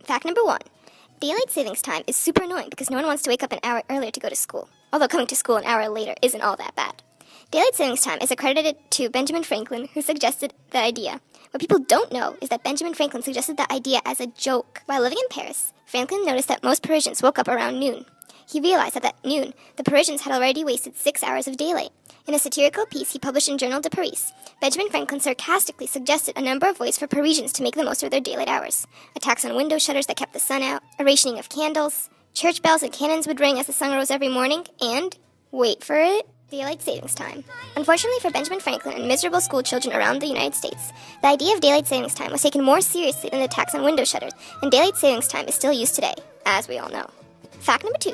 Fact number 1. Daylight savings time is super annoying because no one wants to wake up an hour earlier to go to school. Although coming to school an hour later isn't all that bad. Daylight savings time is accredited to Benjamin Franklin, who suggested the idea. What people don't know is that Benjamin Franklin suggested the idea as a joke. While living in Paris, Franklin noticed that most Parisians woke up around noon. He realized that at noon, the Parisians had already wasted 6 hours of daylight. In a satirical piece he published in Journal de Paris, Benjamin Franklin sarcastically suggested a number of ways for Parisians to make the most of their daylight hours. Attacks on window shutters that kept the sun out, a rationing of candles, church bells and cannons would ring as the sun rose every morning, and, wait for it, daylight savings time. Unfortunately for Benjamin Franklin and miserable school children around the United States, the idea of daylight savings time was taken more seriously than the attacks on window shutters, and daylight savings time is still used today, as we all know. Fact number 2.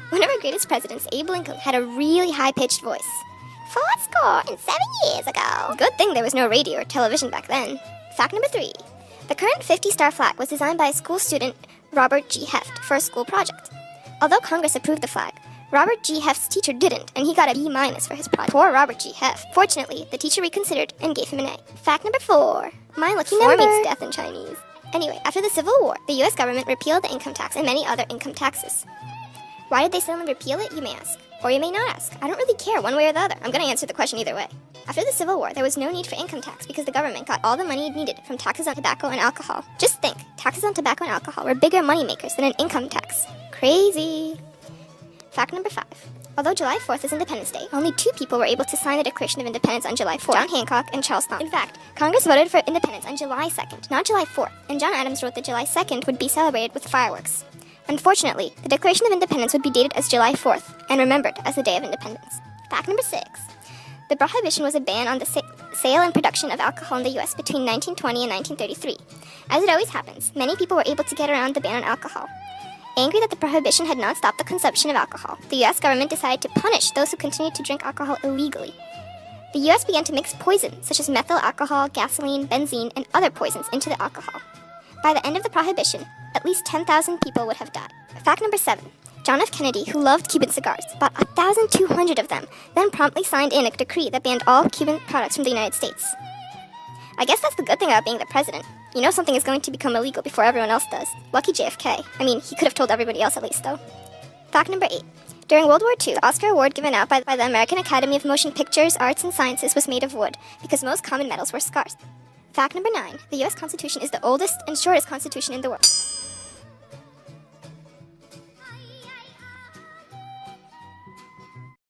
One of our greatest presidents, Abe Lincoln, had a really high-pitched voice. 7 years ago. Good thing there was no radio or television back then. Fact number 3. The current 50-star flag was designed by a school student, Robert G. Heft, for a school project. Although Congress approved the flag, Robert G. Heft's teacher didn't, and he got a B- for his project. Poor Robert G. Heft. Fortunately, the teacher reconsidered and gave him an A. Fact number 4. My lucky number means death in Chinese. Anyway, after the Civil War, the U.S. government repealed the income tax and many other income taxes. Why did they suddenly repeal it, you may ask? Or you may not ask. I don't really care one way or the other. I'm going to answer the question either way. After the Civil War, there was no need for income tax because the government got all the money it needed from taxes on tobacco and alcohol. Just think, taxes on tobacco and alcohol were bigger moneymakers than an income tax. Crazy. Fact number 5. Although July 4th is Independence Day, only 2 people were able to sign the Declaration of Independence on July 4th, John Hancock and Charles Thomson. In fact, Congress voted for independence on July 2nd, not July 4th, and John Adams wrote that July 2nd would be celebrated with fireworks. Unfortunately, the Declaration of Independence would be dated as July 4th and remembered as the Day of Independence. Fact number 6. The Prohibition was a ban on the sale and production of alcohol in the U.S. between 1920 and 1933. As it always happens, many people were able to get around the ban on alcohol. Angry that the Prohibition had not stopped the consumption of alcohol, the U.S. government decided to punish those who continued to drink alcohol illegally. The U.S. began to mix poison, such as methyl alcohol, gasoline, benzene, and other poisons into the alcohol. By the end of the Prohibition, at least 10,000 people would have died. Fact number 7. John F. Kennedy, who loved Cuban cigars, bought 1,200 of them, then promptly signed in a decree that banned all Cuban products from the United States. I guess that's the good thing about being the president. You know something is going to become illegal before everyone else does. Lucky JFK. I mean, he could have told everybody else at least, though. Fact number 8. During World War II, the Oscar award given out by the American Academy of Motion Pictures, Arts, and Sciences was made of wood, because most common metals were scarce. Fact number 9. The U.S. Constitution is the oldest and shortest constitution in the world.